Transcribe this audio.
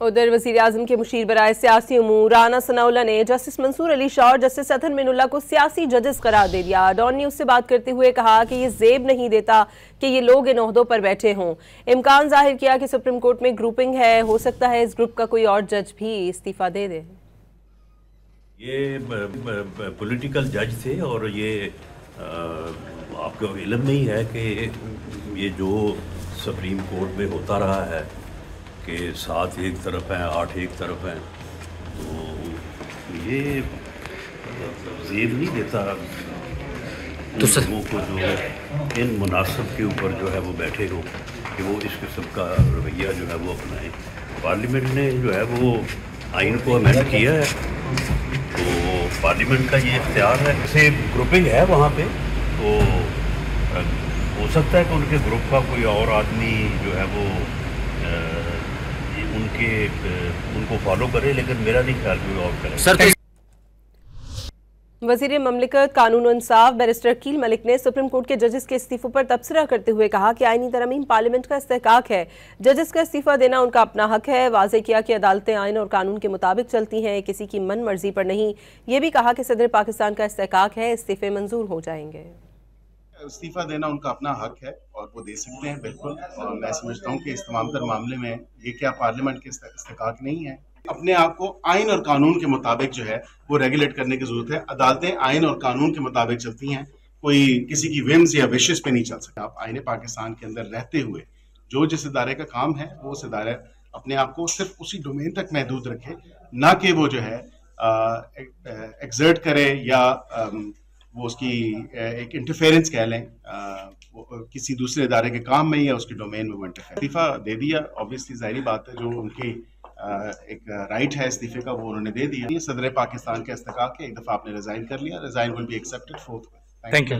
उधर वज़ीर-ए-आज़म के मुशीर बराए सियासी उमूर राना सनाउल्लाह ने जस्टिस मंसूर अली शाह और जस्टिस अतहर मिनुल्लाह को सियासी जजेस करार दे दिया। डॉन न्यूज़ से बात करते हुए कहा कि ये ज़ेब नहीं देता कि ये लोग इन ओहदों पर बैठे हों। इम्कान जाहिर किया कि सुप्रीम कोर्ट में ग्रुपिंग है, हो सकता है इस ग्रुप का कोई और जज भी इस्तीफा दे दे। ये पॉलिटिकल जज थे और ये आपको इल्म नहीं है कि ये जो सुप्रीम कोर्ट में होता रहा है कि 7 एक तरफ हैं, 8 एक तरफ हैं, तो ये ज़ेब नहीं देता तो लोगों को जो इन मुनासिब के ऊपर जो है वो बैठे हो कि वो इस किस्म का रवैया जो है वो अपनाएं। पार्लियामेंट ने जो है वो आइन को अमेंड किया है, तो पार्लियामेंट का ये इख्तियार है। जैसे ग्रुपिंग है वहाँ पे, तो हो सकता है कि उनके ग्रुप का कोई और आदमी जो है वो उनको फॉलो करे, लेकिन मेरा नहीं ख्याल कोई और करे। वज़ीर ममलिकत कानून और इंसाफ बैरिस्टर अकील मलिक ने सुप्रीम कोर्ट के जजेस के इस्तीफों पर तबसरा करते हुए कहा कि आईनी तरमीम पार्लियामेंट का इस्तेहकाक है, जजेस का इस्तीफा देना उनका अपना हक है। वाज़े किया कि अदालतें आइन और कानून के मुताबिक चलती हैं, किसी की मन मर्जी पर नहीं। ये भी कहा कि सदर पाकिस्तान का इस्तेहकाक है, इस्तीफे मंजूर हो जाएंगे। इस्तीफा देना उनका अपना हक है और वो दे सकते हैं बिल्कुल। और मैं समझता हूँ कि इस तमाम तर मामले में ये क्या पार्लियामेंट के इस्तेहकाक नहीं है। अपने आप को आइन और कानून के मुताबिक जो है वो रेगुलेट करने की जरूरत है। अदालतें आइन और कानून के मुताबिक चलती हैं, कोई किसी की विम्स या विशेष पे नहीं चल सकता। आप आइन पाकिस्तान के अंदर रहते हुए जो जिस इदारे का काम है वो उस इदारे अपने आप को सिर्फ उसी डोमेन तक महदूद रखे, ना कि वो जो है एक्सर्ट करे या वो उसकी एक इंटरफेरेंस कह लें किसी दूसरे इदारे के काम में या उसके डोमेन में वो इस्तीफा दे दिया। ऑब्वियसली जाहिर बात है, जो उनकी एक राइट है इस्तीफे का वो उन्होंने दे दिया। ये सदर पाकिस्तान का इस्तेहकाक है। एक दफ़ा आपने रिजाइन कर लिया, resign will be accepted fourth. Thank you.